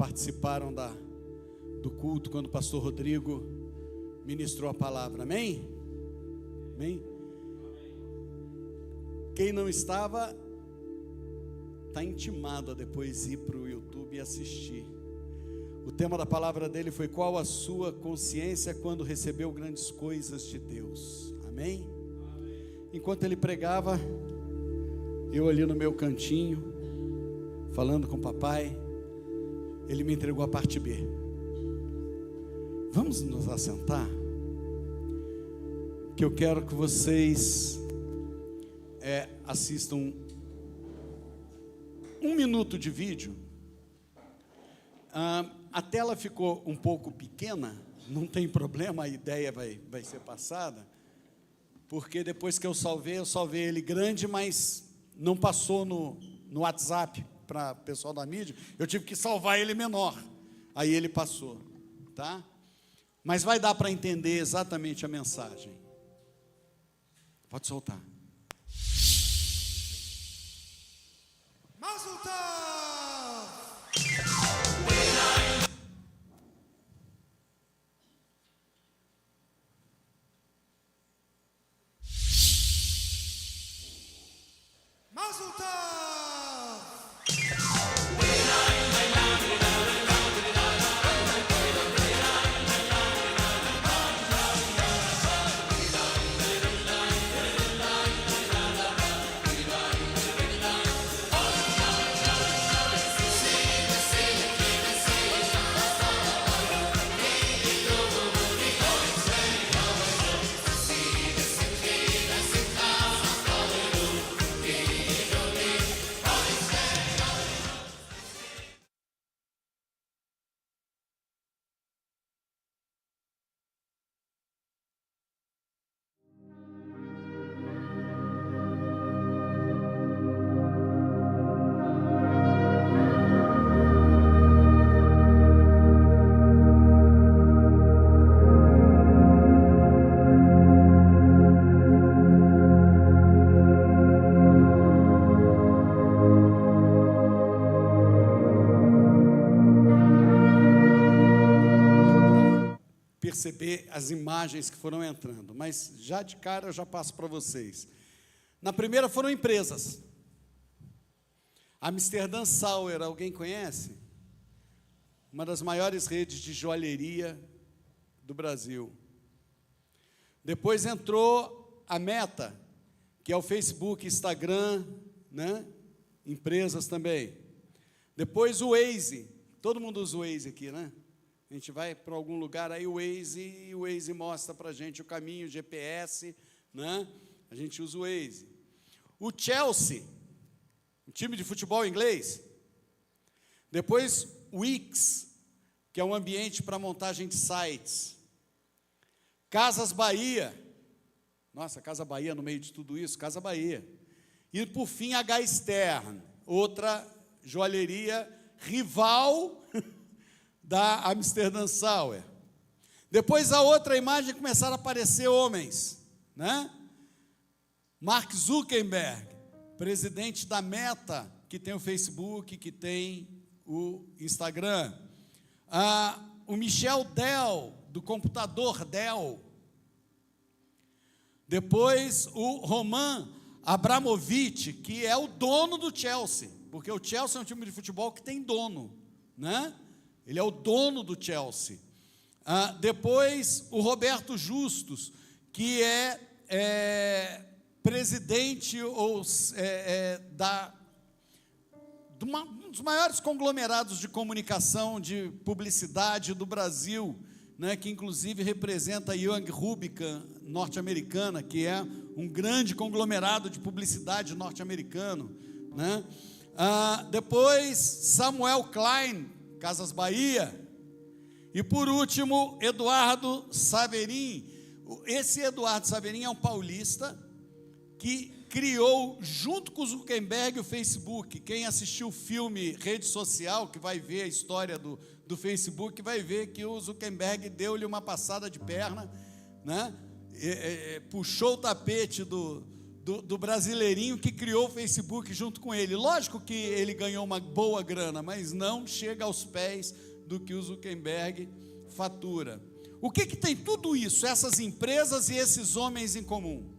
participaram do culto quando o pastor Rodrigo ministrou a palavra. Amém? Amém? Quem não estava, está intimado a depois ir para o YouTube e assistir. O tema da palavra dele foi: qual a sua consciência quando recebeu grandes coisas de Deus? Amém? Enquanto ele pregava, eu ali no meu cantinho, falando com o papai, ele me entregou a parte B. Vamos nos assentar? Que eu quero que vocês assistam 1 minuto de vídeo. A tela ficou um pouco pequena, não tem problema, a ideia vai ser passada, porque depois que eu salvei ele grande, mas não passou no WhatsApp para o pessoal da mídia, eu tive que salvar ele menor, aí ele passou, tá? Mas vai dar para entender exatamente a mensagem. Pode soltar. Mazel Tov! Mazel Tov! Perceber as imagens que foram entrando, mas já de cara eu já passo para vocês. Na primeira foram empresas. Amsterdã Sauer, alguém conhece? Uma das maiores redes de joalheria do Brasil. Depois entrou a Meta, que é o Facebook, Instagram, né? Empresas também. Depois o Waze, todo mundo usa o Waze aqui, né? A gente vai para algum lugar, aí o Waze mostra para a gente o caminho, o GPS, né? A gente usa o Waze. O Chelsea, um time de futebol inglês. Depois o Wix, que é um ambiente para montagem de sites. Casas Bahia. Nossa, Casa Bahia no meio de tudo isso, Casa Bahia. E por fim H Stern, outra joalheria rival da Amsterdã Sauer. Depois a outra imagem começaram a aparecer homens, né? Mark Zuckerberg, presidente da Meta, que tem o Facebook, que tem o Instagram. O Michel Dell, do computador Dell. Depois o Roman Abramovich, que é o dono do Chelsea, porque o Chelsea é um time de futebol que tem dono, né? Ele é o dono do Chelsea. Depois, o Roberto Justus, que é presidente de um dos maiores conglomerados de comunicação, de publicidade do Brasil, né, que inclusive representa a Young Rubicon norte-americana, que é um grande conglomerado de publicidade norte-americano, né? Depois, Samuel Klein, Casas Bahia. E por último, Eduardo Saverin. Esse Eduardo Saverin é um paulista que criou, junto com o Zuckerberg, o Facebook. Quem assistiu o filme Rede Social, que vai ver a história do Facebook, vai ver que o Zuckerberg deu-lhe uma passada de perna, né? Puxou o tapete do brasileirinho que criou o Facebook junto com ele. Lógico que ele ganhou uma boa grana, mas não chega aos pés do que o Zuckerberg fatura. O que tem tudo isso, essas empresas e esses homens em comum?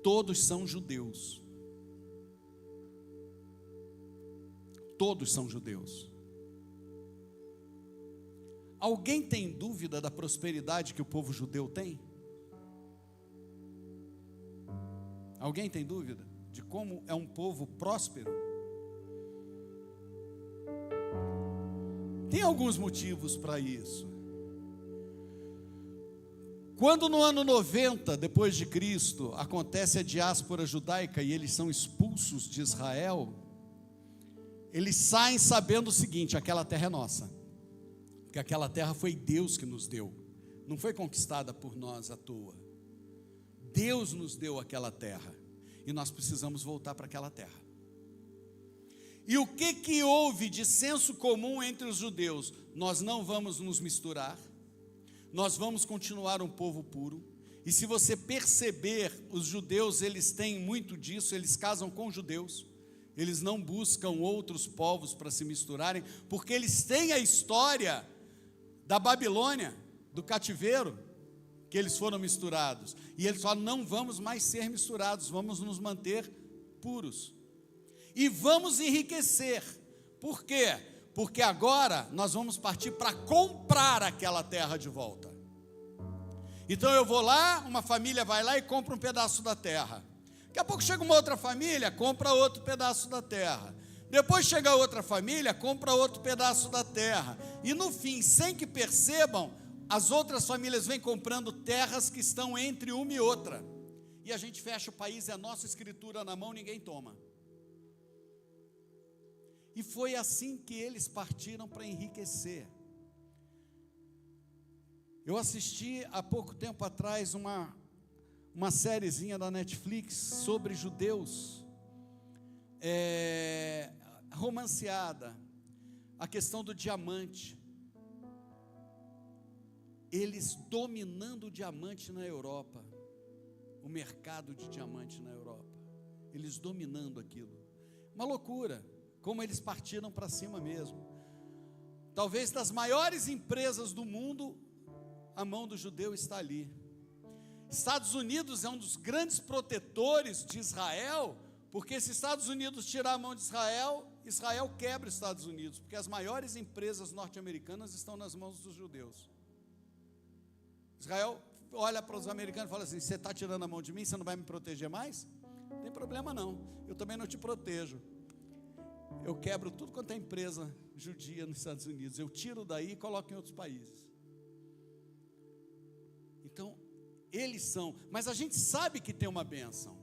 Todos são judeus. Todos são judeus. Alguém tem dúvida da prosperidade que o povo judeu tem? Alguém tem dúvida de como é um povo próspero? Tem alguns motivos para isso. Quando no ano 90 depois de Cristo acontece a diáspora judaica e eles são expulsos de Israel, eles saem sabendo o seguinte: aquela terra é nossa, porque aquela terra foi Deus que nos deu, não foi conquistada por nós à toa. Deus nos deu aquela terra e nós precisamos voltar para aquela terra. E o que houve de senso comum entre os judeus? Nós não vamos nos misturar, nós vamos continuar um povo puro. E se você perceber, os judeus, eles têm muito disso, eles casam com judeus, eles não buscam outros povos para se misturarem, porque eles têm a história da Babilônia, do cativeiro, que eles foram misturados, e eles falam: não vamos mais ser misturados, vamos nos manter puros, e vamos enriquecer. Por quê? Porque agora nós vamos partir para comprar aquela terra de volta. Então eu vou lá, uma família vai lá e compra um pedaço da terra, daqui a pouco chega uma outra família, compra outro pedaço da terra, depois chega outra família, compra outro pedaço da terra, e no fim, sem que percebam, as outras famílias vêm comprando terras que estão entre uma e outra, e a gente fecha o país, é a nossa escritura na mão, ninguém toma. E foi assim que eles partiram para enriquecer. Eu assisti há pouco tempo atrás uma sériezinha da Netflix sobre judeus, romanceada, a questão do diamante, eles dominando o diamante na Europa, o mercado de diamante na Europa, eles dominando aquilo, uma loucura, como eles partiram para cima mesmo. Talvez das maiores empresas do mundo, a mão do judeu está ali. Estados Unidos é um dos grandes protetores de Israel, porque se Estados Unidos tirar a mão de Israel, Israel quebra os Estados Unidos, porque as maiores empresas norte-americanas estão nas mãos dos judeus. Israel olha para os americanos e fala assim: você está tirando a mão de mim, você não vai me proteger mais? Não tem problema não, eu também não te protejo. Eu quebro tudo quanto é empresa judia nos Estados Unidos, eu tiro daí e coloco em outros países. Então, eles são, mas a gente sabe que tem uma bênção.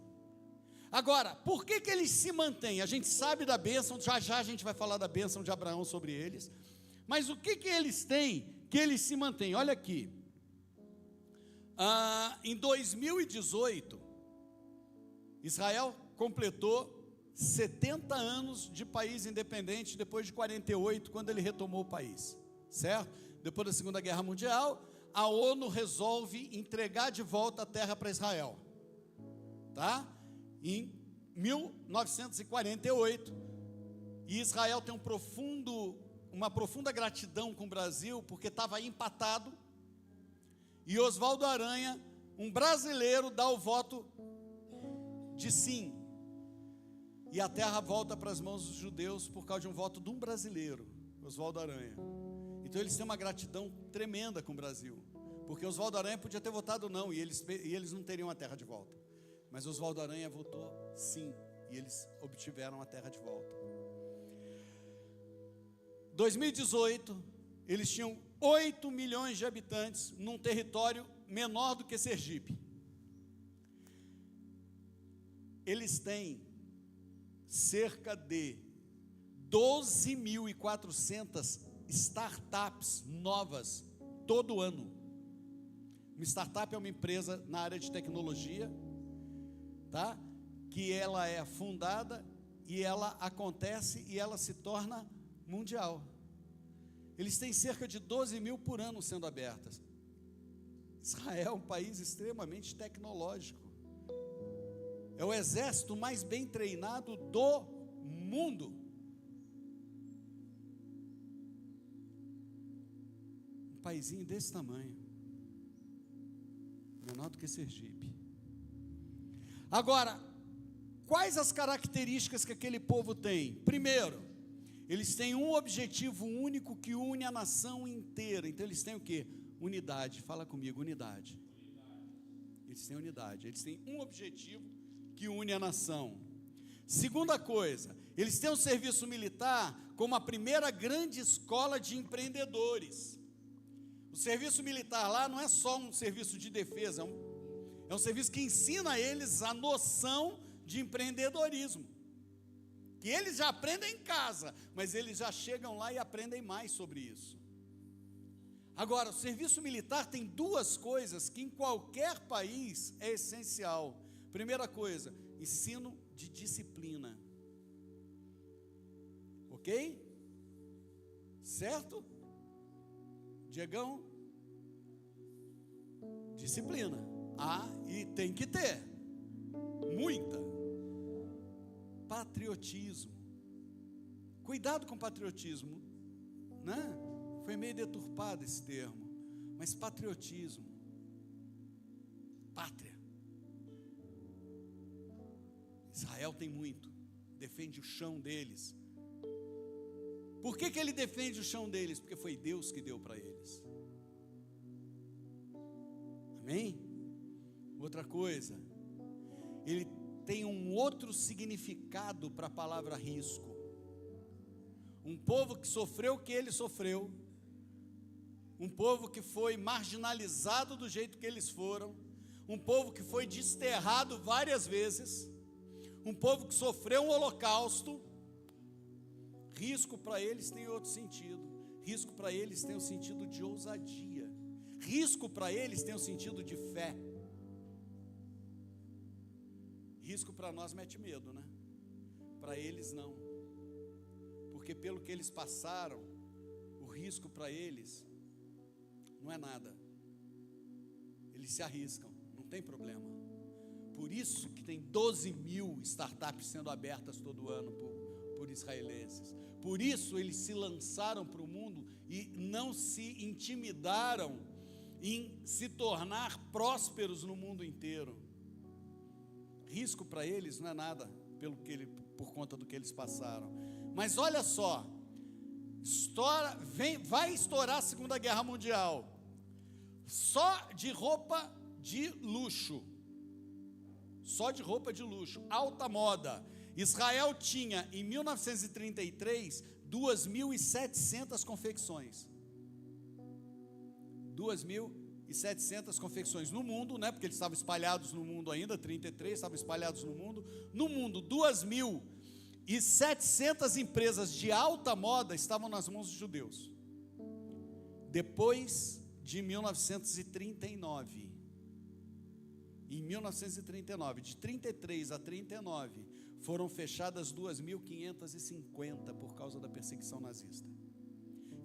Agora, por que eles se mantêm? A gente sabe da bênção, já a gente vai falar da bênção de Abraão sobre eles, mas o que eles têm que eles se mantêm? Olha aqui, em 2018, Israel completou 70 anos de país independente, depois de 48, quando ele retomou o país, certo? Depois da Segunda Guerra Mundial, a ONU resolve entregar de volta a terra para Israel, tá? Em 1948, e Israel tem uma profunda gratidão com o Brasil, porque estava empatado, e Oswaldo Aranha, um brasileiro, dá o voto de sim, e a terra volta para as mãos dos judeus por causa de um voto de um brasileiro, Oswaldo Aranha. Então eles têm uma gratidão tremenda com o Brasil, porque Oswaldo Aranha podia ter votado não, e eles não teriam a terra de volta, mas Oswaldo Aranha votou sim, e eles obtiveram a terra de volta. 2018, eles tinham 8 milhões de habitantes, num território menor do que Sergipe. Eles têm cerca de 12.400 startups novas todo ano. Uma startup é uma empresa na área de tecnologia, tá? Que ela é fundada e ela acontece e ela se torna mundial. Eles têm cerca de 12 mil por ano sendo abertas. Israel é um país extremamente tecnológico. É o exército mais bem treinado do mundo. Um paizinho desse tamanho, menor do que Sergipe. Agora, quais as características que aquele povo tem? Primeiro, eles têm um objetivo único que une a nação inteira. Então eles têm o quê? Unidade. Fala comigo, unidade. Eles têm unidade. Eles têm um objetivo que une a nação. Segunda coisa, eles têm o serviço militar como a primeira grande escola de empreendedores. O serviço militar lá não é só um serviço de defesa, é um serviço que ensina a eles a noção de empreendedorismo. Que eles já aprendem em casa, mas eles já chegam lá e aprendem mais sobre isso. Agora, o serviço militar tem duas coisas que em qualquer país é essencial. Primeira coisa, ensino de disciplina. Ok? Certo? Diegão? Disciplina. E tem que ter. Muita. Patriotismo. Cuidado com patriotismo, né? Foi meio deturpado esse termo, mas patriotismo, pátria. Israel tem muito, defende o chão deles. Por que ele defende o chão deles? Porque foi Deus que deu para eles. Amém? Outra coisa, ele tem um outro significado para a palavra risco. Um povo que sofreu o que ele sofreu, um povo que foi marginalizado do jeito que eles foram, um povo que foi desterrado várias vezes, um povo que sofreu um holocausto. Risco para eles tem outro sentido. Risco para eles tem o sentido de ousadia. Risco para eles tem o sentido de fé. Risco para nós mete medo, né? Para eles não. Porque pelo que eles passaram, o risco para eles não é nada. Eles se arriscam, não tem problema. Por isso que tem 12 mil startups sendo abertas todo ano por israelenses. Por isso eles se lançaram para o mundo e não se intimidaram em se tornar prósperos no mundo inteiro. Risco para eles não é nada por conta do que eles passaram. Mas olha só, vai estourar a Segunda Guerra Mundial. Só de roupa de luxo. Só de roupa de luxo, alta moda. Israel tinha, em 1933, 2.700 confecções. 2.700 confecções no mundo, né? Porque eles estavam espalhados no mundo ainda, 33 estavam espalhados no mundo. No mundo, 2.700 empresas de alta moda estavam nas mãos dos judeus. Depois de 1939, em 1939, de 33 a 39, foram fechadas 2.550 por causa da perseguição nazista.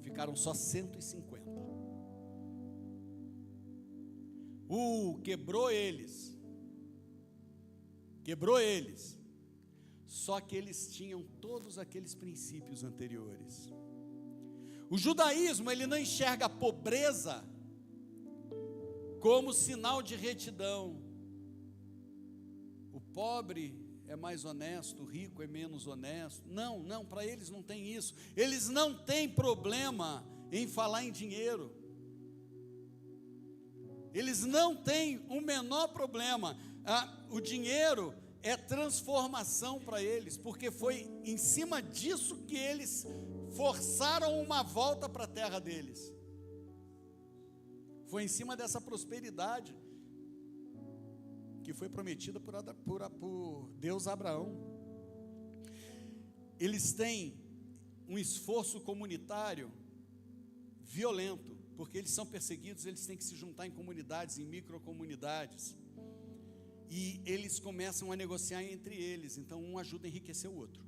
Ficaram só 150. Quebrou eles. Quebrou eles. Só que eles tinham todos aqueles princípios anteriores. O judaísmo, ele não enxerga a pobreza como sinal de retidão. O pobre é mais honesto, o rico é menos honesto. Não, para eles não tem isso. Eles não têm problema em falar em dinheiro. Eles não têm o menor problema. O dinheiro é transformação para eles, porque foi em cima disso que eles forçaram uma volta para a terra deles. Foi em cima dessa prosperidade que foi prometida por Deus a Abraão. Eles têm um esforço comunitário violento, porque eles são perseguidos, eles têm que se juntar em comunidades, em microcomunidades, e eles começam a negociar entre eles. Então um ajuda a enriquecer o outro.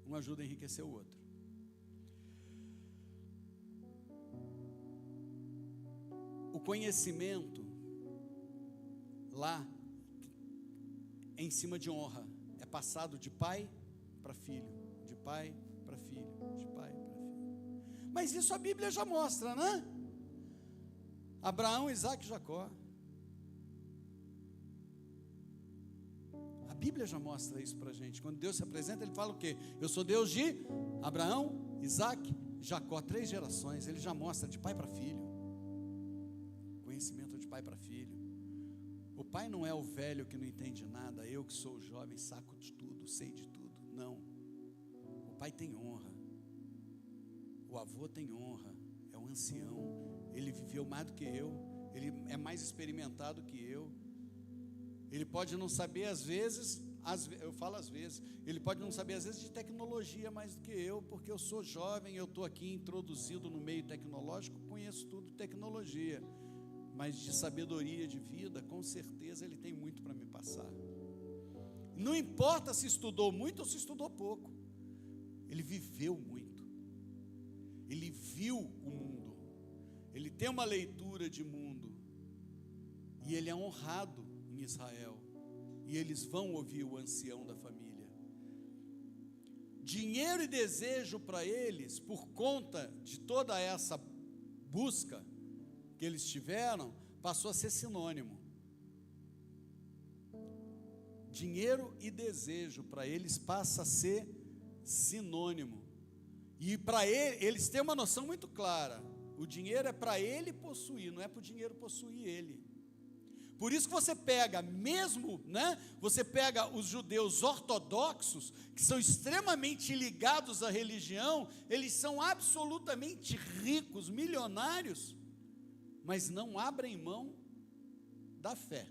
Um ajuda a enriquecer o outro. O conhecimento lá é em cima de honra, é passado de pai para filho, de pai para filho, de pai para filho. Mas isso a Bíblia já mostra, né? Abraão, Isaac e Jacó. A Bíblia já mostra isso para a gente. Quando Deus se apresenta, Ele fala o quê? Eu sou Deus de Abraão, Isaac, Jacó, 3 gerações. Ele já mostra de pai para filho. Conhecimento de pai para filho. O pai não é o velho que não entende nada, eu que sou o jovem, saco de tudo, sei de tudo. Não. O pai tem honra. O avô tem honra. É um ancião. Ele viveu mais do que eu. Ele é mais experimentado que eu. Ele pode não saber às vezes, eu falo às vezes, ele pode não saber às vezes de tecnologia mais do que eu, porque eu sou jovem, eu estou aqui introduzido no meio tecnológico, conheço tudo de tecnologia, mas de sabedoria de vida, com certeza ele tem muito para me passar. Não importa se estudou muito ou se estudou pouco, ele viveu muito, ele viu o mundo, ele tem uma leitura de mundo, e ele é honrado em Israel, e eles vão ouvir o ancião da família. Dinheiro e desejo para eles, por conta de toda essa busca que eles tiveram, passou a ser sinônimo. Dinheiro e desejo para eles passa a ser sinônimo. E para eles têm uma noção muito clara: o dinheiro é para ele possuir, não é para o dinheiro possuir ele. Por isso que você pega, mesmo, né? Você pega os judeus ortodoxos, que são extremamente ligados à religião, eles são absolutamente ricos, milionários, mas não abrem mão da fé.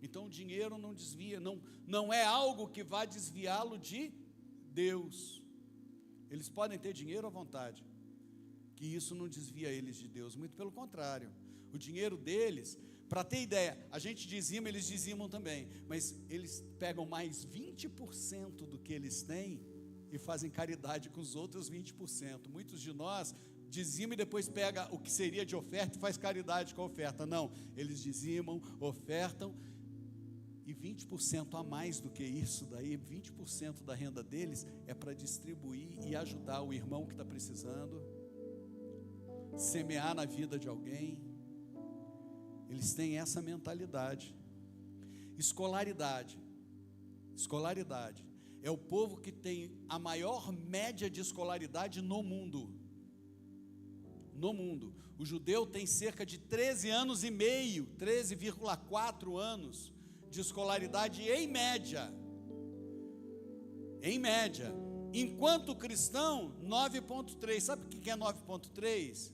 Então o dinheiro não desvia, não é algo que vá desviá-lo de Deus. Eles podem ter dinheiro à vontade, que isso não desvia eles de Deus, muito pelo contrário. O dinheiro deles, para ter ideia, a gente dizima, eles dizimam também, mas eles pegam mais 20% do que eles têm e fazem caridade com os outros 20%. Muitos de nós dizimam e depois pega o que seria de oferta e faz caridade com a oferta. Não, eles dizimam, ofertam, e 20% a mais do que isso daí, 20% da renda deles é para distribuir e ajudar o irmão que está precisando, semear na vida de alguém. Eles têm essa mentalidade. Escolaridade é o povo que tem a maior média de escolaridade no mundo. O judeu tem cerca de 13 anos e meio, 13,4 anos de escolaridade em média, enquanto o cristão 9,3. Sabe o que é 9,3?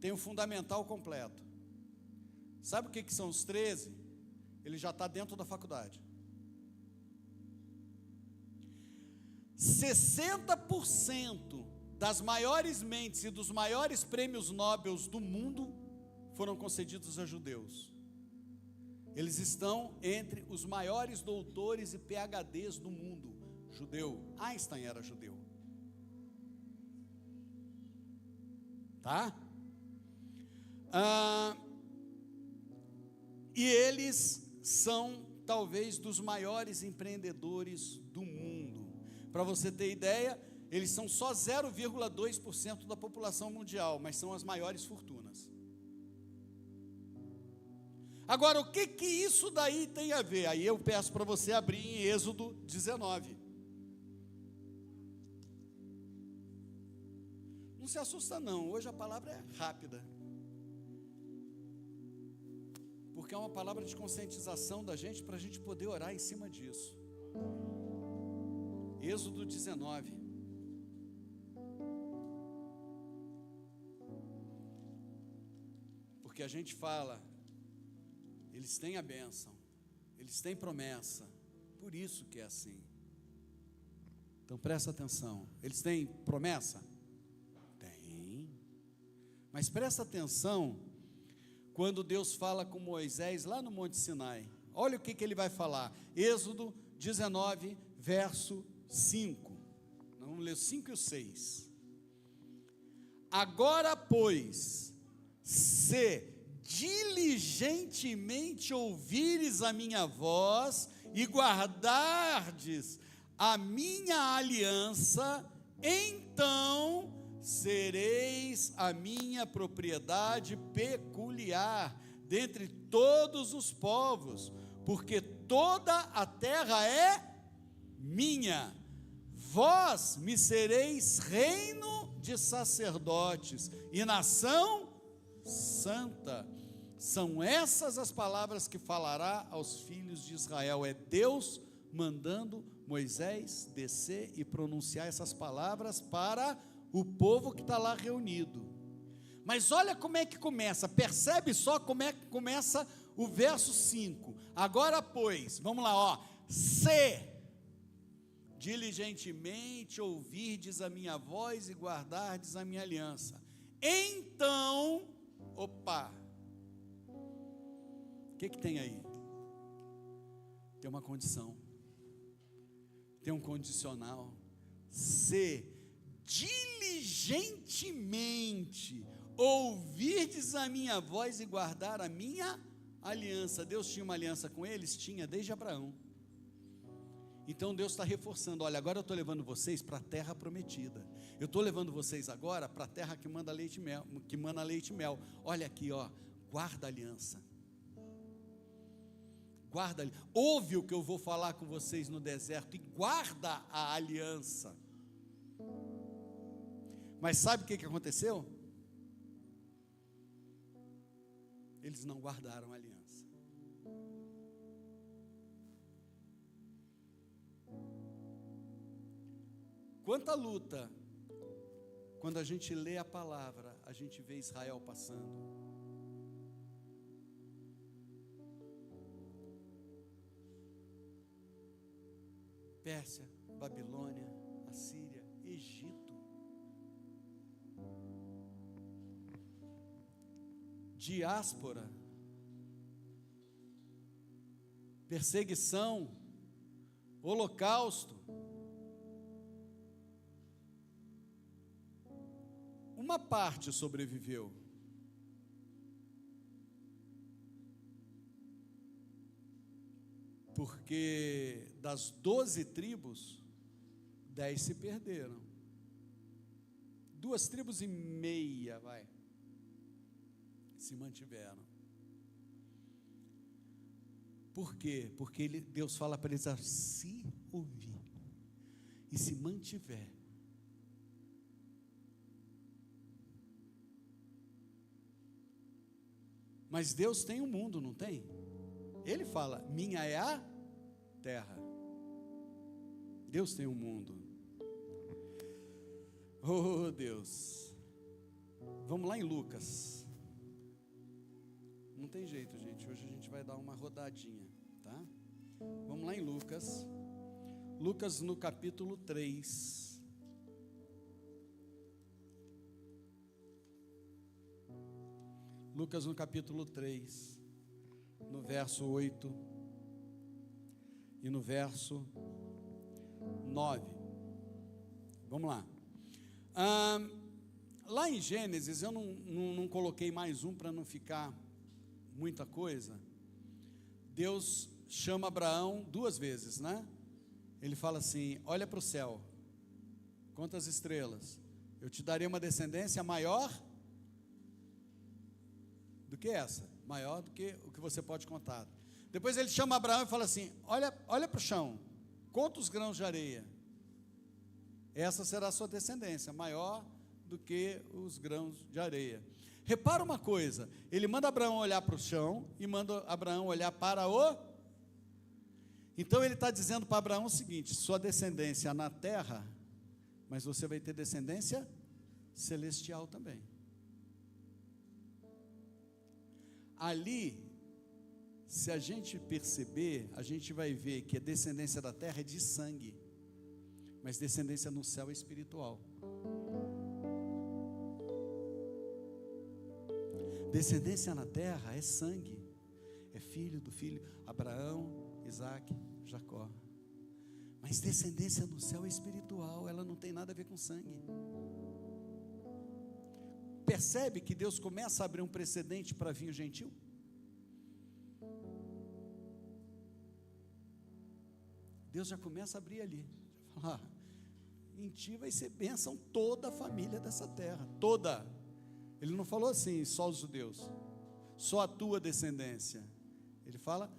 Tem o fundamental completo. Sabe o que são os 13? Ele já está dentro da faculdade. 60% das maiores mentes e dos maiores prêmios Nobel do mundo foram concedidos a judeus. Eles estão entre os maiores doutores e PhDs do mundo. Judeu. Einstein era judeu. Tá? E eles são talvez dos maiores empreendedores do mundo. Para você ter ideia, eles são só 0,2% da população mundial, mas são as maiores fortunas. Agora, o que isso daí tem a ver? Aí eu peço para você abrir em Êxodo 19. Não se assusta não, hoje a palavra é rápida. Porque é uma palavra de conscientização da gente, para a gente poder orar em cima disso. Êxodo 19. Porque a gente fala, eles têm a bênção, eles têm promessa, por isso que é assim. Então presta atenção, eles têm promessa? Tem. Mas presta atenção quando Deus fala com Moisés lá no Monte Sinai. Olha o que ele vai falar. Êxodo 19, verso 5. Vamos ler o 5 e o 6. Agora, pois, se diligentemente ouvires a minha voz e guardardes a minha aliança, então sereis a minha propriedade peculiar dentre todos os povos, porque toda a terra é minha. Vós me sereis reino de sacerdotes e nação santa. São essas as palavras que falará aos filhos de Israel. É Deus mandando Moisés descer e pronunciar essas palavras para o povo que está lá reunido. Mas olha como é que começa, percebe só como é que começa o verso 5. Agora, pois, vamos lá, ó. Se diligentemente ouvirdes a minha voz e guardardes a minha aliança, então, opa, o que tem aí? Tem uma condição, tem um condicional. Se diligentemente ouvirdes a minha voz e guardar a minha aliança. Deus tinha uma aliança com eles? Tinha, desde Abraão. Então Deus está reforçando, olha, agora eu estou levando vocês para a terra prometida, eu estou levando vocês agora para a terra que manda leite e mel, olha aqui, ó, guarda a aliança, ouve o que eu vou falar com vocês no deserto e guarda a aliança. Mas sabe o que aconteceu? Eles não guardaram a aliança. Quanta luta, quando a gente lê a palavra, a gente vê Israel passando. Pérsia, Babilônia, Assíria, Egito. Diáspora, perseguição, holocausto. Uma parte sobreviveu. Porque das 12 tribos, 10 se perderam. 2 tribos e meia, se mantiveram. Por quê? Porque Deus fala para eles, se ouvir e se mantiver. Mas Deus tem um mundo, não tem? Ele fala, minha é a terra. Deus tem um mundo. Oh Deus. Vamos lá em Lucas. Não tem jeito, gente, hoje a gente vai dar uma rodadinha, tá? Vamos lá em Lucas. Lucas no capítulo 3. Lucas no capítulo 3, no verso 8 e no verso 9. Vamos lá. Lá em Gênesis, eu não coloquei mais um para não ficar muita coisa. Deus chama Abraão 2 vezes, né? Ele fala assim, olha para o céu, conta as estrelas, eu te darei uma descendência maior do que essa, maior do que o que você pode contar. Depois ele chama Abraão e fala assim, olha para o chão, conta os grãos de areia, essa será a sua descendência, maior do que os grãos de areia. Repara uma coisa, ele manda Abraão olhar para o chão e manda Abraão olhar para o... Então ele está dizendo para Abraão o seguinte, sua descendência na terra, mas você vai ter descendência celestial também. Ali, se a gente perceber, a gente vai ver que a descendência da terra é de sangue, mas descendência no céu é espiritual. Descendência na terra é sangue, é filho do filho, Abraão, Isaac, Jacó. Mas descendência no céu é espiritual, ela não tem nada a ver com sangue. percebe que Deus começa a abrir um precedente para vir o gentil? Deus já começa a abrir ali. Fala, em ti vai ser bênção toda a família dessa terra, toda. Ele não falou assim, só os judeus, só a tua descendência. Ele fala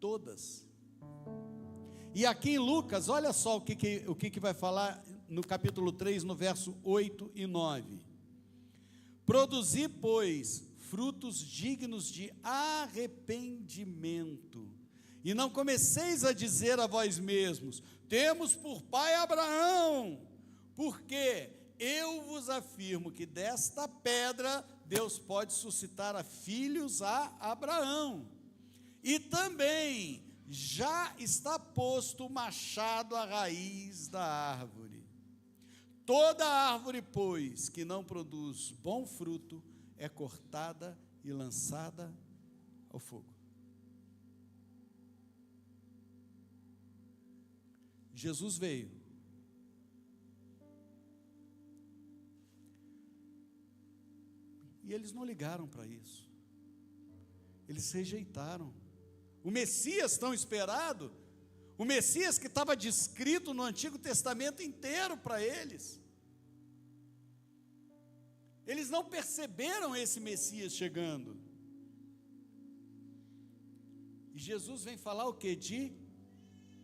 todas. E aqui em Lucas, olha só o que vai falar no capítulo 3, no verso 8 e 9. Produzi, pois, frutos dignos de arrependimento, e não comeceis a dizer a vós mesmos, temos por pai Abraão, porque eu vos afirmo que desta pedra Deus pode suscitar a filhos a Abraão. E também já está posto o machado à raiz da árvore. Toda árvore, pois, que não produz bom fruto, é cortada e lançada ao fogo. Jesus veio. E eles não ligaram para isso. Eles rejeitaram. O Messias tão esperado, o Messias que estava descrito no Antigo Testamento inteiro para eles. Eles não perceberam esse Messias chegando. E Jesus vem falar o quê? De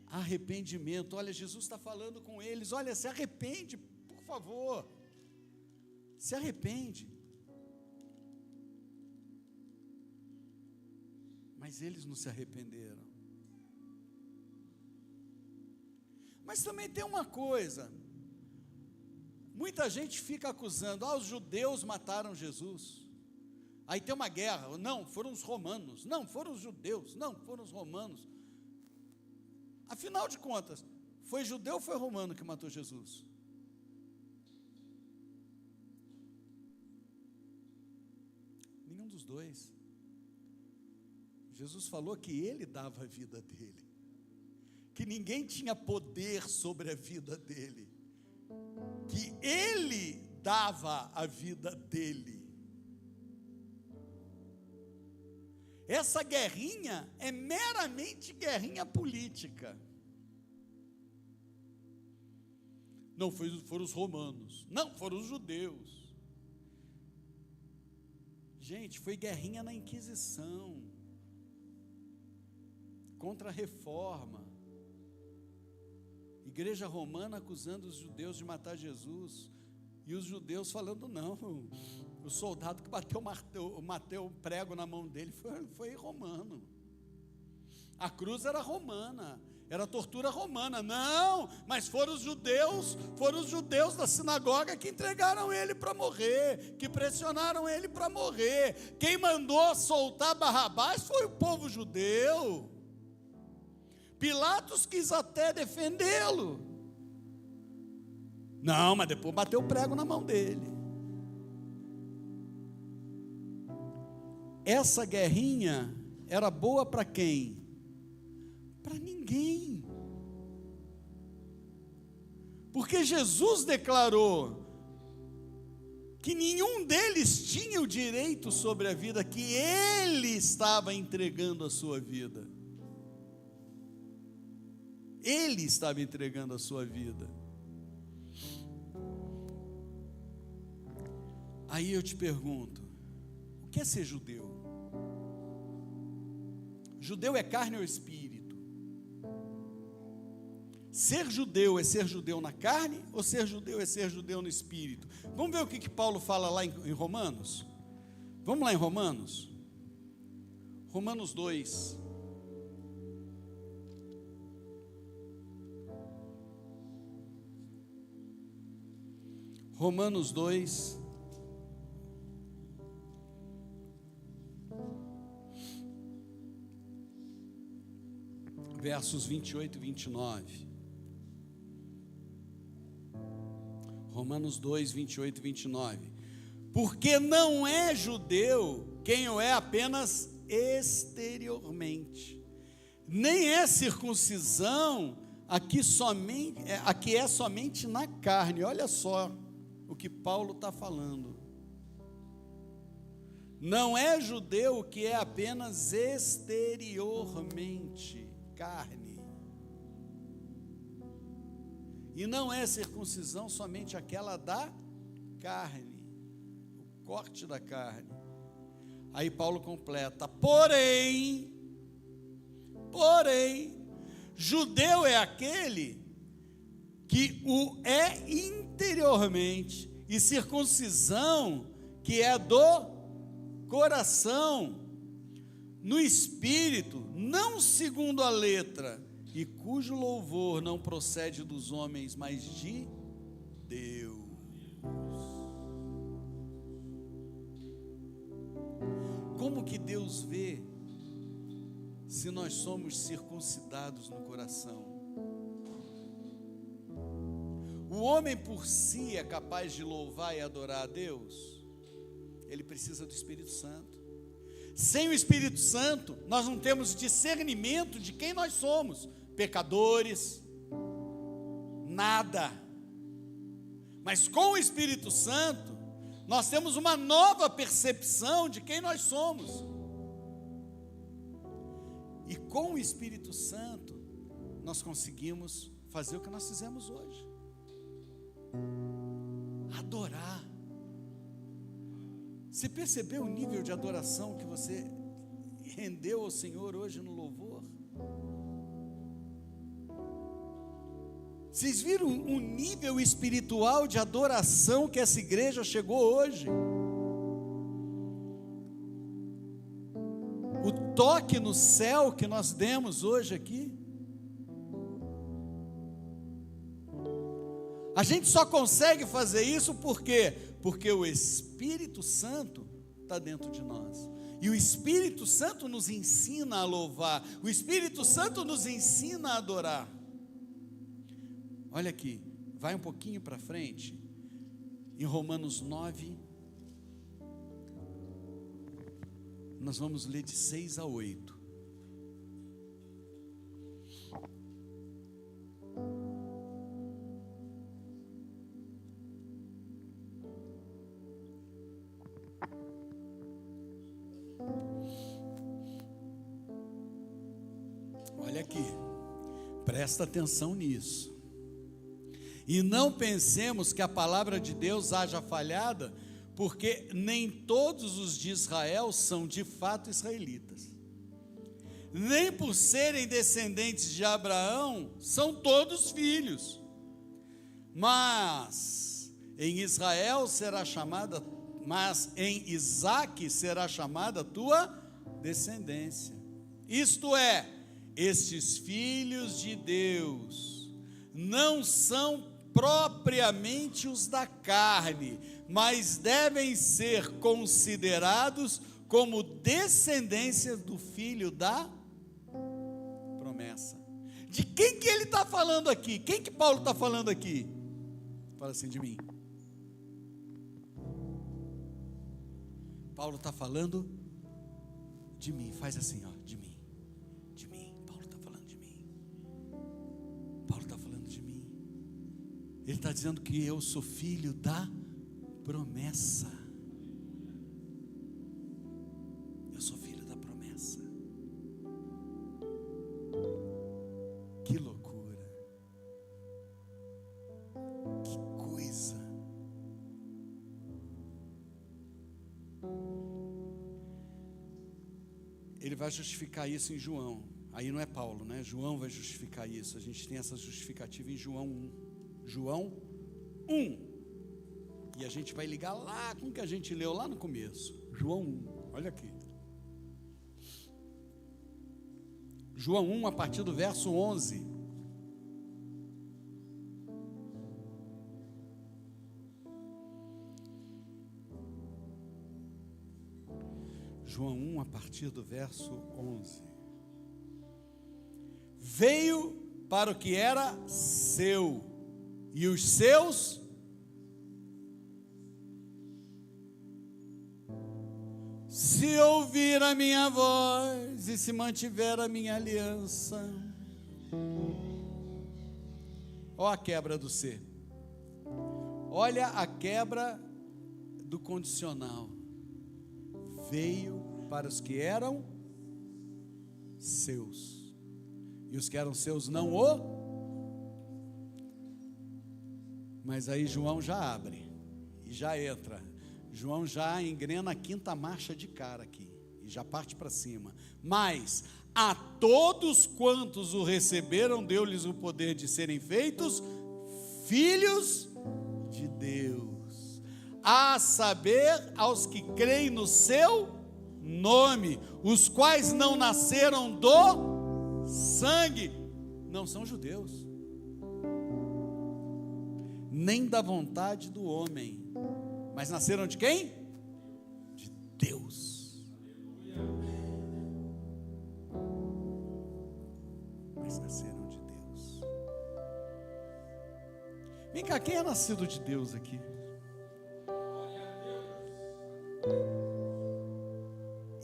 arrependimento. Olha, Jesus está falando com eles, olha, se arrepende, por favor, se arrepende. Mas eles não se arrependeram. Mas também tem uma coisa, muita gente fica acusando, os judeus mataram Jesus, aí tem uma guerra, não, foram os romanos, não, foram os judeus, não, foram os romanos. Afinal de contas, foi judeu ou foi romano que matou Jesus? Nenhum dos dois. Jesus falou que ele dava a vida dele, que ninguém tinha poder sobre a vida dele, que ele dava a vida dele. Essa guerrinha é meramente guerrinha política. Não foram os romanos, não, foram os judeus. Gente, foi guerrinha na Inquisição, contra a reforma. Igreja romana acusando os judeus de matar Jesus, e os judeus falando não, o soldado que bateu o prego na mão dele foi romano, a cruz era romana, era tortura romana. Não, mas foram os judeus da sinagoga que entregaram ele para morrer, que pressionaram ele para morrer. Quem mandou soltar Barrabás foi o povo judeu. Pilatos quis até defendê-lo, não, mas depois bateu o prego na mão dele. Essa guerrinha era boa para quem? Para ninguém. Porque Jesus declarou que nenhum deles tinha o direito sobre a vida, que ele estava entregando a sua vida. Ele estava entregando a sua vida. Aí eu te pergunto, o que é ser judeu? Judeu é carne ou espírito? Ser judeu é ser judeu na carne, ou ser judeu é ser judeu no espírito? Vamos ver o que Paulo fala lá em Romanos? Vamos lá em Romanos? Romanos 2. Romanos 2, versos 28 e 29. Romanos 2, 28 e 29. Porque não é judeu quem o é apenas exteriormente, nem é circuncisão aqui é somente na carne. Olha só o que Paulo está falando. Não é judeu o que é apenas exteriormente carne. E não é circuncisão somente aquela da carne, o corte da carne. Aí Paulo completa: porém, judeu é aquele que o é interiormente, e circuncisão que é do coração, no espírito, não segundo a letra, e cujo louvor não procede dos homens, mas de Deus. Como que Deus vê se nós somos circuncidados no coração? O homem por si é capaz de louvar e adorar a Deus? Ele precisa do Espírito Santo. Sem o Espírito Santo, nós não temos discernimento de quem nós somos. Pecadores, nada. Mas com o Espírito Santo, nós temos uma nova percepção de quem nós somos. E com o Espírito Santo, nós conseguimos fazer o que nós fizemos hoje: adorar. Você percebeu o nível de adoração que você rendeu ao Senhor hoje no louvor? Vocês viram o nível espiritual de adoração que essa igreja chegou hoje? O toque no céu que nós demos hoje aqui? A gente só consegue fazer isso por quê? Porque o Espírito Santo está dentro de nós. E o Espírito Santo nos ensina a louvar. O Espírito Santo nos ensina a adorar. Olha aqui, vai um pouquinho para frente, em Romanos 9, nós vamos ler de 6 a 8. Olha aqui, presta atenção nisso. E não pensemos que a palavra de Deus haja falhada, porque nem todos os de Israel são de fato israelitas. Nem por serem descendentes de Abraão, são todos filhos. Mas em Isaque será chamada tua descendência. Isto é, estes filhos de Deus não são propriamente os da carne, mas devem ser considerados como descendência do filho da promessa. De quem que ele está falando aqui? Quem que Paulo está falando aqui? Fala assim: de mim. Paulo está falando de mim. Faz assim, ó, de mim. De mim. Paulo está falando de mim. Paulo está falando de mim. Ele está dizendo que eu sou filho da promessa. Eu sou filho da promessa. Que loucura. Que coisa. Ele vai justificar isso em João. Aí não é Paulo, né? João vai justificar isso. A gente tem essa justificativa em João 1. João 1. E a gente vai ligar lá com o que a gente leu lá no começo. João 1. Olha aqui. João 1, a partir do verso 11. João 1, a partir do verso 11. Veio para o que era seu, e os seus se ouvir a minha voz e se mantiver a minha aliança. Olha a quebra do ser. Olha a quebra do condicional. veio para os que eram seus, e os que eram seus não o. Mas aí João já abre, e já entra, João já engrena a quinta marcha de cara aqui, e já parte para cima. Mas a todos quantos o receberam, deu-lhes o poder de serem feitos filhos de Deus, a saber, aos que creem no seu nome, os quais não nasceram do sangue, não são judeus, nem da vontade do homem, mas nasceram de quem? De Deus. Mas nasceram de Deus. Vem cá, quem é nascido de Deus aqui?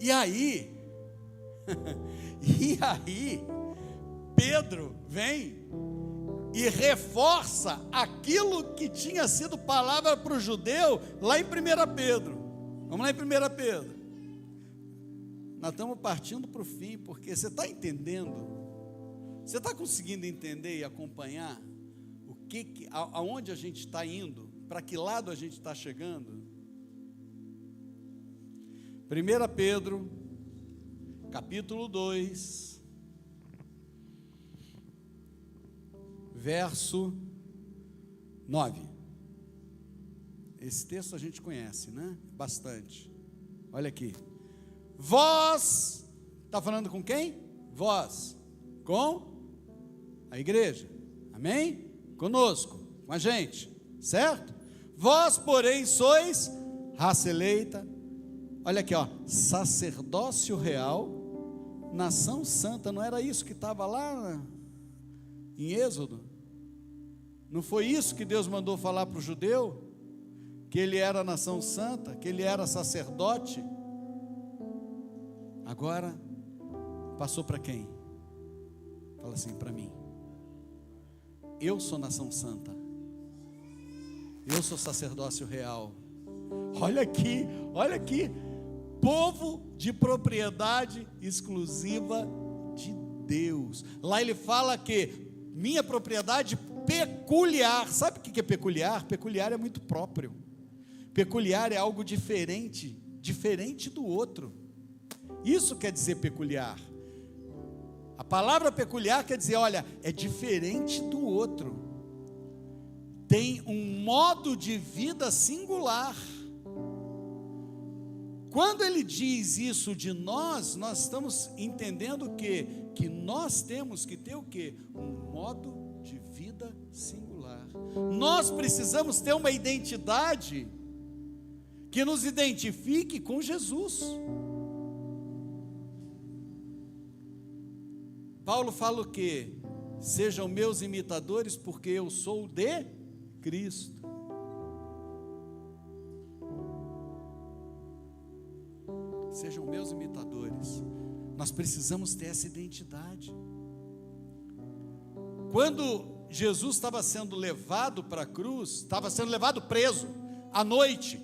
E aí, Pedro vem e reforça aquilo que tinha sido palavra para o judeu lá em 1 Pedro. Vamos lá em 1 Pedro. Nós estamos partindo para o fim, porque você está entendendo? Você está conseguindo entender e acompanhar aonde a gente está indo? Para que lado a gente está chegando? 1 Pedro, capítulo 2, verso 9. Esse texto a gente conhece, né? Bastante. Olha aqui. Vós, está falando com quem? Vós, com a igreja, amém? Conosco, com a gente, certo? Vós, porém, sois raça eleita, olha aqui, ó, sacerdócio real, nação santa. Não era isso que estava lá em Êxodo? Não foi isso que Deus mandou falar para o judeu? Que ele era nação santa, que ele era sacerdote? Agora passou para quem? Fala assim, para mim. Eu sou nação santa, eu sou sacerdócio real. Olha aqui, povo de propriedade exclusiva de Deus. Lá ele fala que minha propriedade peculiar. Sabe o que é peculiar? Peculiar é muito próprio. Peculiar é algo diferente do outro. Isso quer dizer peculiar. A palavra peculiar quer dizer, olha, é diferente do outro. Tem um modo de vida singular. Quando ele diz isso de nós, nós estamos entendendo que nós temos que ter o quê? Um modo de vida singular. Nós precisamos ter uma identidade que nos identifique com Jesus. Paulo fala o quê? Sejam meus imitadores, porque eu sou de Cristo. Sejam meus imitadores. Nós precisamos ter essa identidade. Quando Jesus estava sendo levado para a cruz, estava sendo levado preso, à noite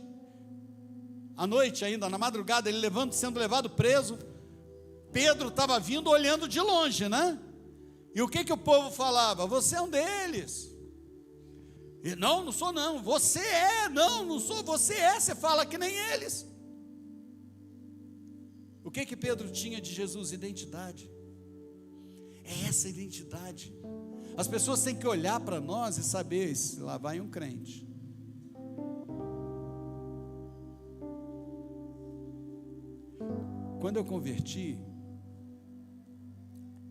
ainda, na madrugada, ele sendo levado preso, Pedro estava vindo olhando de longe, né? E o que o povo falava? Você é um deles. E não sou não. Você é, não sou. Você é, você fala que nem eles. O que Pedro tinha de Jesus? Identidade. É essa identidade. As pessoas têm que olhar para nós e saber, lá vai um crente. Quando eu converti,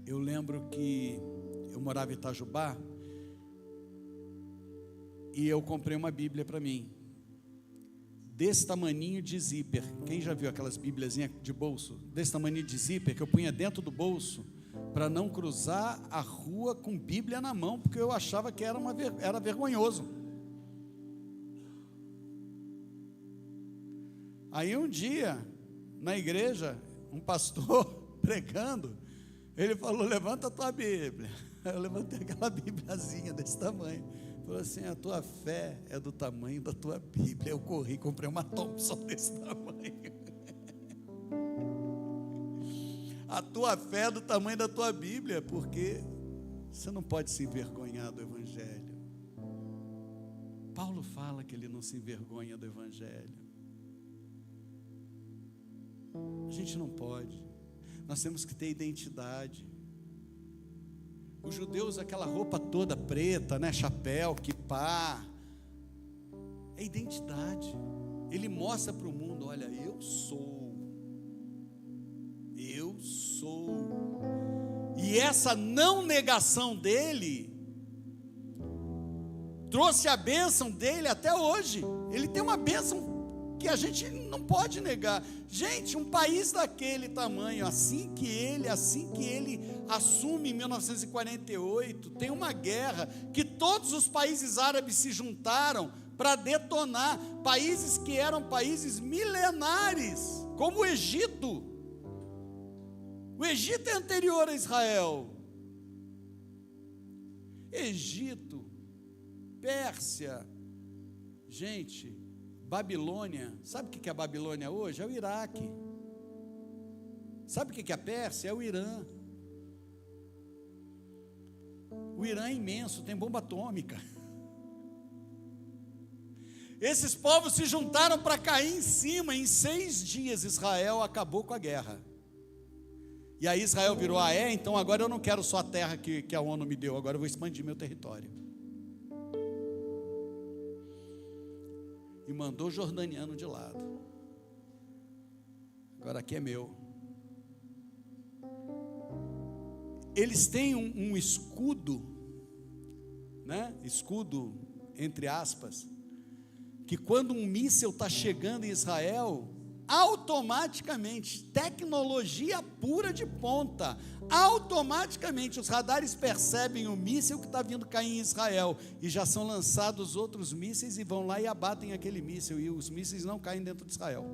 eu lembro que eu morava em Itajubá e eu comprei uma Bíblia para mim, desse tamaninho de zíper. Quem já viu aquelas bíbliazinhas de bolso? Desse tamaninho de zíper, que eu punha dentro do bolso, para não cruzar a rua com Bíblia na mão, porque eu achava que era vergonhoso. Aí um dia, na igreja, um pastor pregando, ele falou, levanta a tua Bíblia. Eu levantei aquela Bíbliazinha desse tamanho. Falou assim, a tua fé é do tamanho da tua Bíblia. Eu corri, comprei uma Thompson desse tamanho. a tua fé é do tamanho da tua Bíblia, porque você não pode se envergonhar do Evangelho. Paulo fala que ele não se envergonha do Evangelho. A gente não pode. Nós temos que ter identidade. Os judeus, aquela roupa toda preta, né? Chapéu, quipá, é identidade. Ele mostra para o mundo: olha, eu sou. E essa não negação dele trouxe a bênção dele até hoje. Ele tem uma bênção que a gente não pode negar. Gente, um país daquele tamanho, assim que ele assume em 1948, tem uma guerra que todos os países árabes se juntaram para detonar, países que eram países milenares, como o Egito. O Egito é anterior a Israel. Egito, Pérsia, gente, Babilônia. Sabe o que é a Babilônia hoje? É o Iraque. Sabe o que é a Pérsia? É o Irã. O Irã é imenso, tem bomba atômica. Esses povos se juntaram para cair em cima. Em 6 dias Israel acabou com a guerra. E aí Israel virou: então agora eu não quero só a terra que a ONU me deu, agora eu vou expandir meu território. E mandou o jordaniano de lado. Agora aqui é meu. Eles têm um escudo, né? Escudo entre aspas, que quando um míssil está chegando em Israel, automaticamente, tecnologia pura de ponta, automaticamente os radares percebem o míssil que está vindo cair em Israel, e já são lançados outros mísseis e vão lá e abatem aquele míssil, e os mísseis não caem dentro de Israel.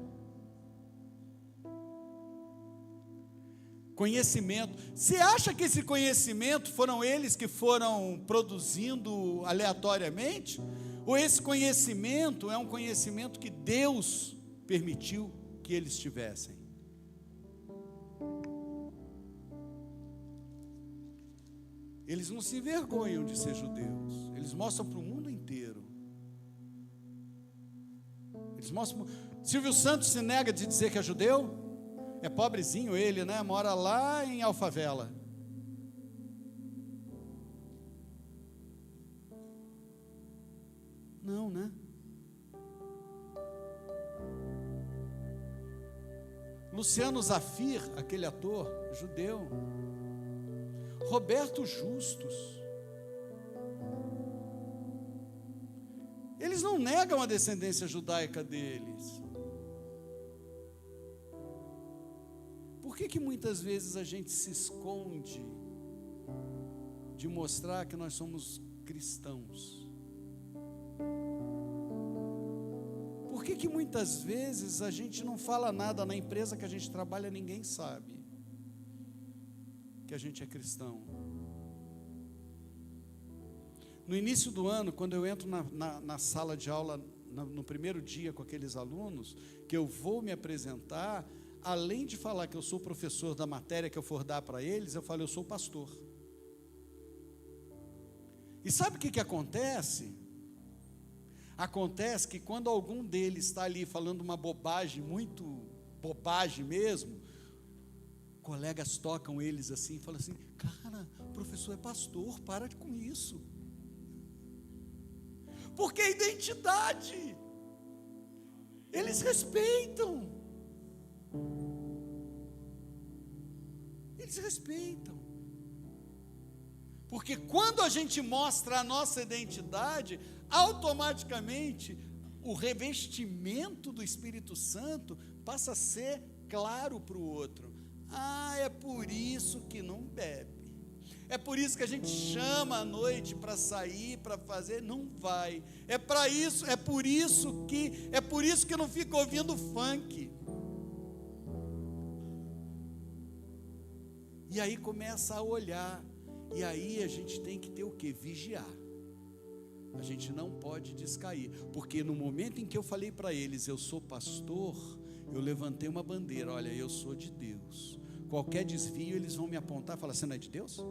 Conhecimento. Você acha que esse conhecimento foram eles que foram produzindo aleatoriamente? Ou esse conhecimento é um conhecimento que Deus permitiu que eles tivessem? Eles não se envergonham de ser judeus. Eles mostram para o mundo inteiro. Eles mostram. Silvio Santos se nega de dizer que é judeu. É pobrezinho ele, né? Mora lá em Alfavela. Não, né? Luciano Zafir, aquele ator judeu. Roberto Justus. Eles não negam a descendência judaica deles. Por que muitas vezes a gente se esconde de mostrar que nós somos cristãos? Por que muitas vezes a gente não fala nada na empresa que a gente trabalha, ninguém sabe que a gente é cristão? No início do ano, quando eu entro na sala de aula, no primeiro dia com aqueles alunos, que eu vou me apresentar, além de falar que eu sou professor da matéria que eu for dar para eles, eu falo: eu sou pastor. E sabe o que acontece? Acontece que quando algum deles está ali falando uma bobagem, muito bobagem mesmo, colegas tocam eles assim e falam assim: cara, o professor é pastor, para com isso. Porque é identidade. Eles respeitam. Eles respeitam. Porque quando a gente mostra a nossa identidade, automaticamente o revestimento do Espírito Santo passa a ser claro para o outro. É por isso que não bebe. É por isso que a gente chama à noite para sair, para fazer, não vai. É por isso que não fica ouvindo funk. E aí começa a olhar. E aí a gente tem que ter o quê? Vigiar. A gente não pode descair. Porque no momento em que eu falei para eles: eu sou pastor, eu levantei uma bandeira: olha, eu sou de Deus. qualquer desvio eles vão me apontar e falar: você não é de Deus?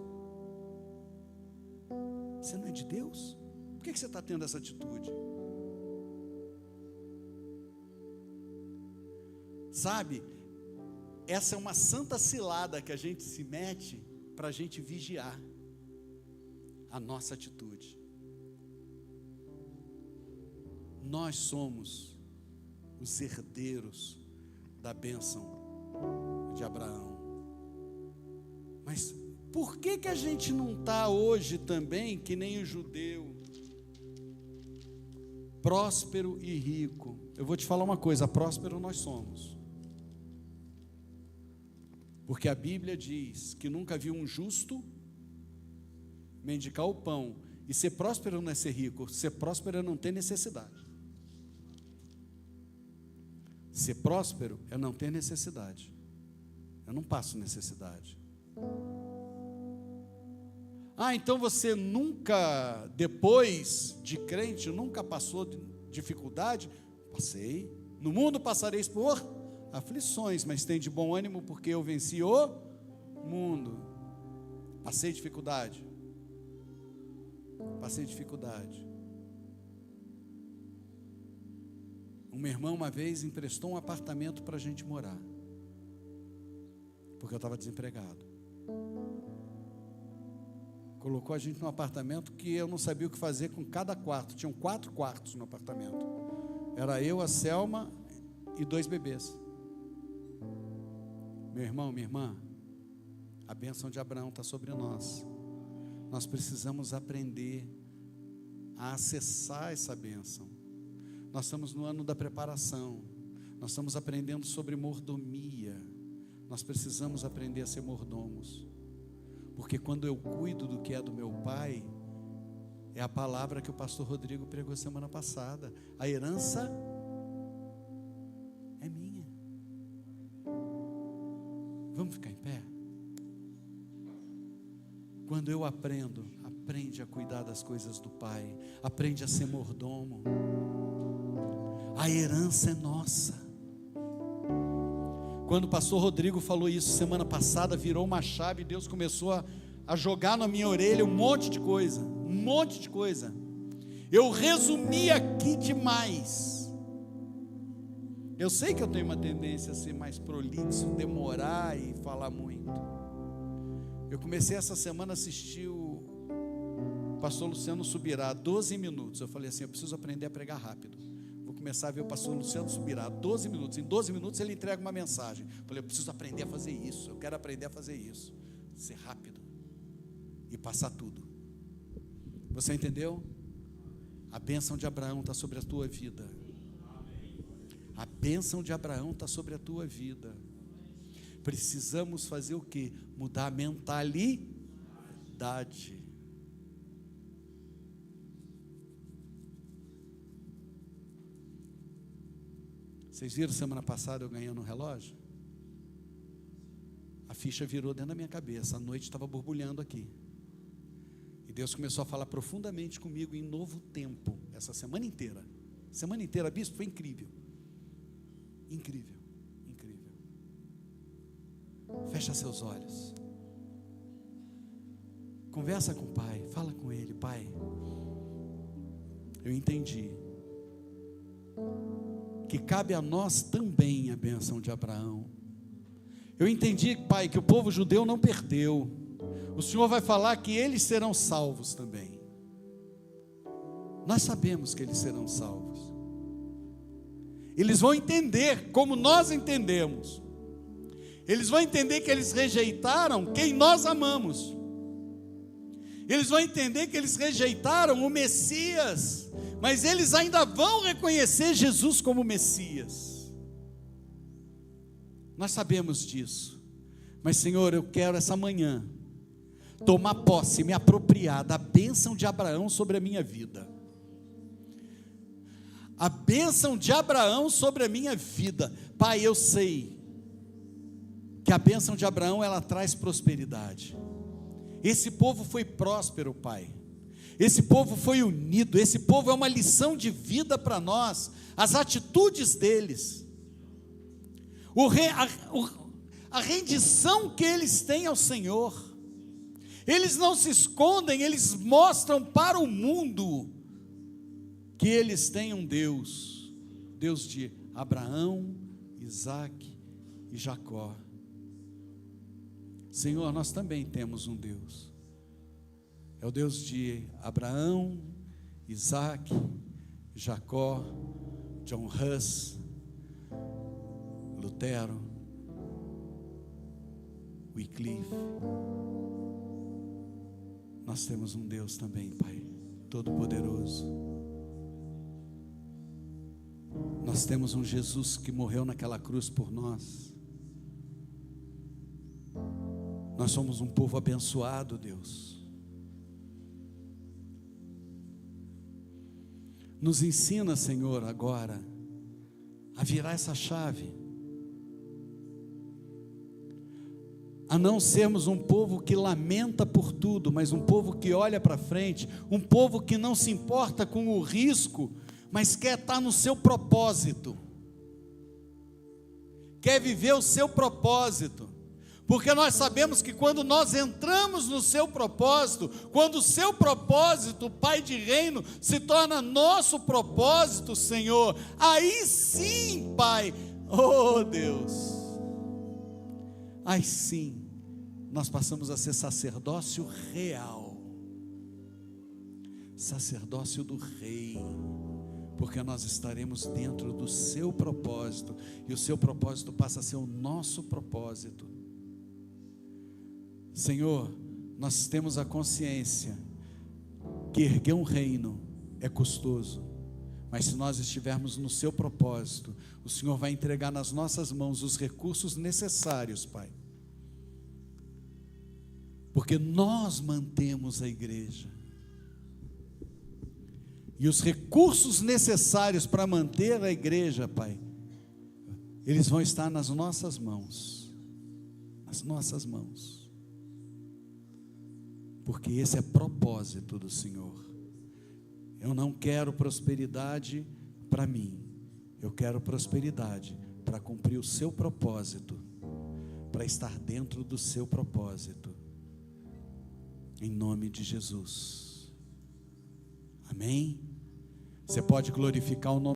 Você não é de Deus? Por que você está tendo essa atitude? Sabe, essa é uma santa cilada que a gente se mete para a gente vigiar a nossa atitude. Nós somos os herdeiros da bênção de Abraão. Mas por que a gente não está hoje também que nem o judeu, próspero e rico? Eu vou te falar uma coisa: próspero nós somos. Porque a Bíblia diz que nunca viu um justo mendigar o pão. E ser próspero não é ser rico, ser próspero é não ter necessidade. Ser próspero é não ter necessidade. Eu não passo necessidade. Então você nunca, depois de crente, nunca passou dificuldade? Passei. No mundo passareis por aflições, mas tem de bom ânimo, porque eu venci o mundo. Passei dificuldade. Passei dificuldade. Uma irmã uma vez emprestou um apartamento para a gente morar, porque eu estava desempregado. Colocou a gente num apartamento que eu não sabia o que fazer com cada quarto. Tinham 4 quartos no apartamento. Era eu, a Selma e 2 bebês. Meu irmão, minha irmã, a bênção de Abraão está sobre nós. Nós precisamos aprender a acessar essa bênção. Nós estamos no ano da preparação. Nós estamos aprendendo sobre mordomia. Nós precisamos aprender a ser mordomos. Porque quando eu cuido do que é do meu pai, é a palavra que o pastor Rodrigo pregou semana passada: a herança é minha. Vamos ficar em pé? Quando eu aprende a cuidar das coisas do pai, aprende a ser mordomo. A herança é nossa. Quando o pastor Rodrigo falou isso semana passada, virou uma chave e Deus começou a jogar na minha orelha um monte de coisa. Eu resumi aqui demais. Eu sei que eu tenho uma tendência a ser mais prolixo, demorar e falar muito. Eu comecei essa semana a assistir o pastor Luciano Subirá, 12 minutos. Eu falei assim: eu preciso aprender a pregar rápido. Vou começar a ver o pastor Luciano Subirá, 12 minutos. Em 12 minutos ele entrega uma mensagem. Eu falei: eu preciso aprender a fazer isso. Eu quero aprender a fazer isso. Ser rápido e passar tudo. Você entendeu? A bênção de Abraão está sobre a tua vida. A bênção de Abraão está sobre a tua vida. Precisamos fazer o quê? Mudar a mentalidade. Vocês viram semana passada eu ganhando um relógio? A ficha virou dentro da minha cabeça. A noite estava borbulhando aqui. E Deus começou a falar profundamente comigo em novo tempo. Essa semana inteira. Semana inteira, bispo, foi incrível. Incrível. Fecha seus olhos. Conversa com o pai. Fala com ele: pai, eu entendi que cabe a nós também a bênção de Abraão. Eu entendi, pai, que o povo judeu não perdeu. O Senhor vai falar que eles serão salvos também. Nós sabemos que eles serão salvos. Eles vão entender como nós entendemos. Eles vão entender que eles rejeitaram quem nós amamos. Eles vão entender que eles rejeitaram o Messias, mas eles ainda vão reconhecer Jesus como Messias. Nós sabemos disso. Mas, Senhor, eu quero essa manhã tomar posse, me apropriar da bênção de Abraão sobre a minha vida. A bênção de Abraão sobre a minha vida. Pai, eu sei que a bênção de Abraão, ela traz prosperidade. Esse povo foi próspero, Pai. Esse povo foi unido. Esse povo é uma lição de vida para nós. As atitudes deles. a rendição que eles têm ao Senhor. Eles não se escondem, eles mostram para o mundo que eles têm um Deus, Deus de Abraão, Isaque e Jacó. Senhor, nós também temos um Deus, é o Deus de Abraão, Isaque, Jacó, John Huss, Lutero, Wycliffe. Nós temos um Deus também, Pai, Todo-Poderoso. Nós temos um Jesus que morreu naquela cruz por nós. Nós somos um povo abençoado, Deus. Nos ensina, Senhor, agora a virar essa chave, a não sermos um povo que lamenta por tudo, mas um povo que olha para frente, um povo que não se importa com o risco, mas quer estar no seu propósito, quer viver o seu propósito, porque nós sabemos que quando nós entramos no seu propósito, quando o seu propósito, Pai de reino, se torna nosso propósito, Senhor, aí sim, Pai, oh Deus, aí sim, nós passamos a ser sacerdócio real, sacerdócio do Rei, porque nós estaremos dentro do seu propósito, e o seu propósito passa a ser o nosso propósito. Senhor, nós temos a consciência que erguer um reino é custoso, mas se nós estivermos no seu propósito, o Senhor vai entregar nas nossas mãos os recursos necessários, Pai, porque nós mantemos a igreja, e os recursos necessários para manter a igreja, Pai, eles vão estar nas nossas mãos, porque esse é propósito do Senhor. Eu não quero prosperidade para mim, eu quero prosperidade para cumprir o seu propósito, para estar dentro do seu propósito, em nome de Jesus, amém? Você pode glorificar o nome